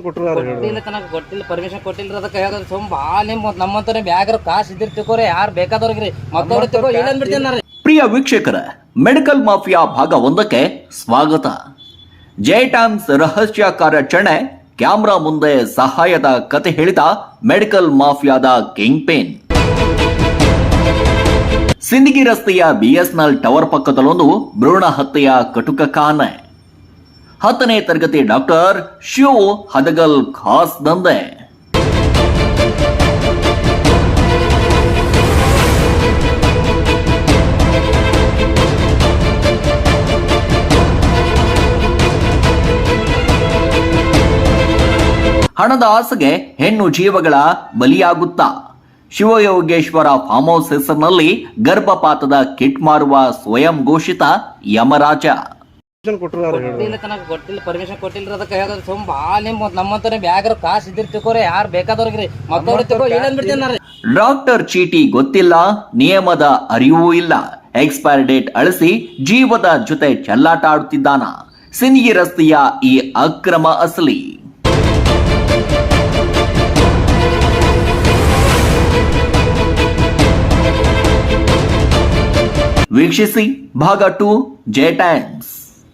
ಕೊಟ್ಟಿಲ್ಲ ತನಕ ಗೊತ್ತಿಲ್ಲ ಪರ್ಮಿಷನ್ ಕೊಟ್ಟಿಲ್ಲ ಅದಕ್ಕೆ ಹೇಳೋದು ಸುಮ್ ಭಾಳ ನಮ್ಮಂತವ್ರೆ ಬ್ಯಾಗ್ರ ಕಾಸು ಇದ್ದಿರ್ ತಿಕೋರಿ ಯಾರು ಬೇಕಾದವ್ರಿಗೆ ಮತ್ತವ್ರು ತಿಕೋ ಇಲ್ಲ ಅಂದ್ಬಿಡ್ತೇನೆ. ಪ್ರಿಯ ವೀಕ್ಷಕರ, ಮೆಡಿಕಲ್ ಮಾಫಿಯಾ ಭಾಗ 1ಕ್ಕೆ ಸ್ವಾಗತ. ಜೆ ಟೈಮ್ಸ್ ರಹಸ್ಯ ಕಾರ್ಯಾಚರಣೆ, ಕ್ಯಾಮ್ರಾ ಮುಂದೆ ಸಹಾಯದ ಕತೆ ಹೇಳಿದ ಮೆಡಿಕಲ್ ಮಾಫಿಯಾದ ಕಿಂಗ್ ಪೇನ್. ಸಿಂದಗಿ ರಸ್ತೆಯ ಬಿಎಸ್ಎನ್ಎಲ್ ಟವರ್ ಪಕ್ಕದಲ್ಲೊಂದು ಭ್ರೂಣ ಹತ್ಯೆಯ ಕಟುಕ ಕಾನೆ. 10ನೇ ತರಗತಿ ಡಾಕ್ಟರ್ ಶಿವ್ ಹದಗಲ್ ಖಾಸ್ ದಂಧೆ. ಹಣದ ಆಸೆಗೆ ಹೆಣ್ಣು ಜೀವಗಳ ಬಲಿಯಾಗುತ್ತಾ ಶಿವಯೋಗೇಶ್ವರ ಫಾರ್ಮ್ ಹೌಸ್ ಹೆಸರಿನಲ್ಲಿ ಗರ್ಭಪಾತದ ಕಿಟ್ ಮಾರುವ ಸ್ವಯಂ ಘೋಷಿತ ಯಮರಾಜ. ಕೊಟ್ಟಿಲ್ಲ ತನಕ ಗೊತ್ತಿಲ್ಲ ಪರ್ಮಿಷನ್ ಕೊಟ್ಟಿಲ್ಲ ಅದಕ್ಕೆ ಹೇಳೋದು ಸುಮ್ ಭಾಳ ನಮ್ಮಂತವ್ರೆ ಬ್ಯಾಗ್ರ ಕಾಸು ಇದ್ದಿರ್ ತಿಕೋರಿ ಯಾರು ಬೇಕಾದವ್ರಿಗೆ ಮತ್ತವ್ರು ತಿಕೋ ಇಲ್ಲ ಅಂದ್ಬಿಡ್ತೇನೆ. ಡಾಕ್ಟರ್ ಚೀಟಿ ಗೊತ್ತಿಲ್ಲ, ನಿಯಮದ ಅರಿವೂ ಇಲ್ಲ, ಎಕ್ಸ್ಪೈರ್ ಡೇಟ್ ಅಳಿಸಿ ಜೀವದ ಜೊತೆ ಚೆಲ್ಲಾಟ ಆಡುತ್ತಿದ್ದಾನ. ಸಿಂದಗಿ ರಸ್ತೆಯ ಈ ಅಕ್ರಮ ಅಸಲಿ. ವೀಕ್ಷಿಸಿ ಭಾಗ 2 ಜೆ ಟೈಮ್ಸ್.